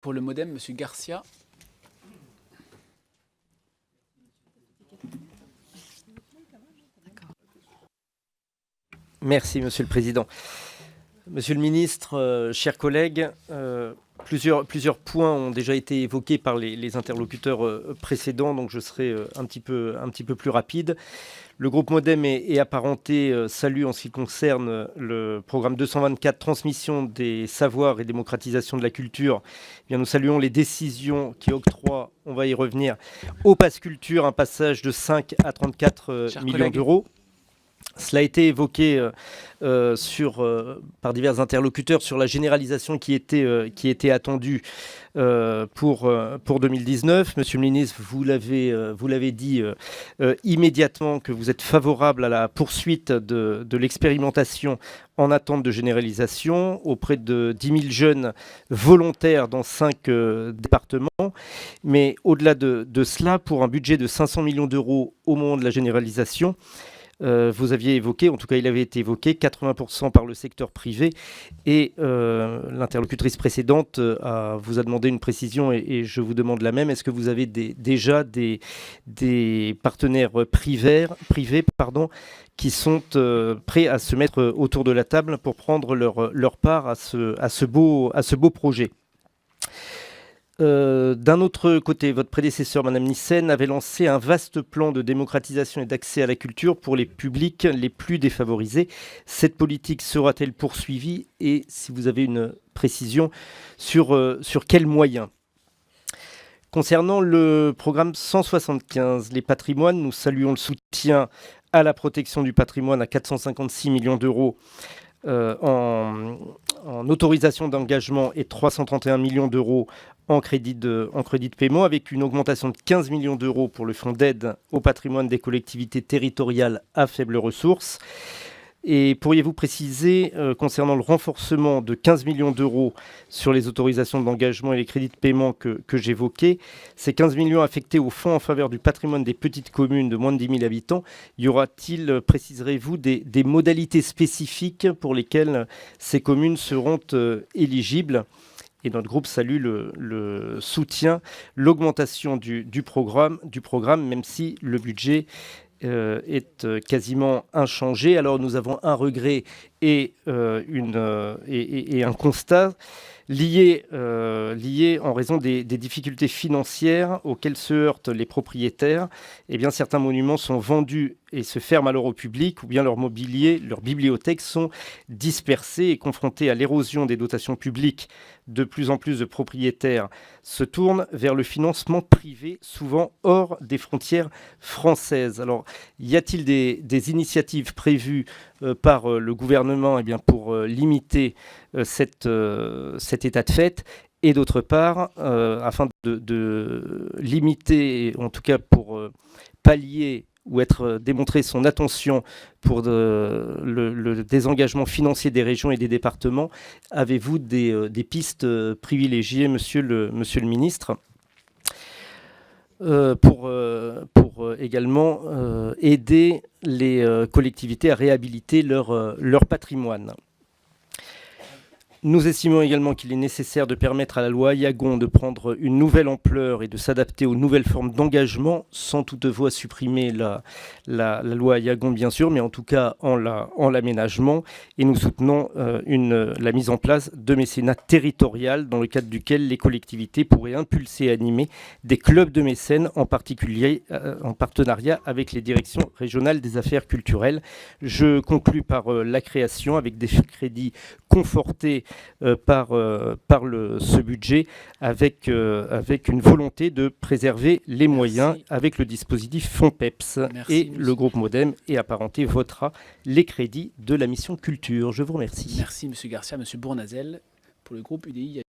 Pour le MoDem, Monsieur Garcia. Merci, Monsieur le Président. Monsieur le Ministre, chers collègues, plusieurs points ont déjà été évoqués par les interlocuteurs précédents, donc je serai un petit peu plus rapide. Le groupe MoDem et apparenté salue en ce qui concerne le programme 224, transmission des savoirs et démocratisation de la culture. Eh bien, nous saluons les décisions qui octroient, on va y revenir, au Pass Culture, un passage de 5 à 34 millions d'euros. Cela a été évoqué par divers interlocuteurs sur la généralisation qui était attendue pour 2019. Monsieur le ministre, vous l'avez dit immédiatement que vous êtes favorable à la poursuite de l'expérimentation en attente de généralisation auprès de 10 000 jeunes volontaires dans 5 départements. Mais au-delà de cela, pour un budget de 500 millions d'euros au moment de la généralisation, vous aviez évoqué, en tout cas il avait été évoqué, 80% par le secteur privé et l'interlocutrice précédente vous a demandé une précision et je vous demande la même. Est-ce que vous avez déjà des partenaires privés qui sont prêts à se mettre autour de la table pour prendre leur part à ce beau projet? D'un autre côté, votre prédécesseur, Madame Nyssen, avait lancé un vaste plan de démocratisation et d'accès à la culture pour les publics les plus défavorisés. Cette politique sera-t-elle poursuivie? Et si vous avez une précision, sur quels moyens? Concernant le programme 175, les patrimoines, nous saluons le soutien à la protection du patrimoine à 456 millions d'euros en autorisation d'engagement et 331 millions d'euros en crédit de paiement, avec une augmentation de 15 millions d'euros pour le fonds d'aide au patrimoine des collectivités territoriales à faibles ressources. Et pourriez-vous préciser, concernant le renforcement de 15 millions d'euros sur les autorisations d'engagement et les crédits de paiement que j'évoquais, ces 15 millions affectés au fonds en faveur du patrimoine des petites communes de moins de 10 000 habitants, y aura-t-il, préciserez-vous, des modalités spécifiques pour lesquelles ces communes seront éligibles? Et notre groupe salue le soutien, l'augmentation du programme, même si le budget est quasiment inchangé. Alors nous avons un regret et un constat liés en raison des difficultés financières auxquelles se heurtent les propriétaires. Eh bien, certains monuments sont vendus et se ferment alors au public, ou bien leur mobilier, leurs bibliothèques sont dispersées et confrontées à l'érosion des dotations publiques. De plus en plus de propriétaires se tournent vers le financement privé, souvent hors des frontières françaises. Alors, y a-t-il des initiatives prévues par le gouvernement pour limiter cet état de fait? Et d'autre part, afin de limiter, en tout cas pour pallier ou démontrer son attention pour le désengagement financier des régions et des départements, avez-vous des pistes privilégiées, monsieur le ministre, pour également aider les collectivités à réhabiliter leur patrimoine? Nous estimons également qu'il est nécessaire de permettre à la loi Aillagon de prendre une nouvelle ampleur et de s'adapter aux nouvelles formes d'engagement, sans toutefois supprimer la loi Aillagon, bien sûr, mais en tout cas en l'aménagement. Et nous soutenons la mise en place de mécénat territorial, dans le cadre duquel les collectivités pourraient impulser et animer des clubs de mécènes, en particulier en partenariat avec les directions régionales des affaires culturelles. Je conclus par la création, avec des crédits confortés par ce budget, avec une volonté de préserver les moyens avec le dispositif Fonds PEPS. Et le groupe MoDem et apparenté votera les crédits de la mission culture. Je vous remercie. Merci, Monsieur Garcia. Monsieur Bournazel, pour le groupe UDI.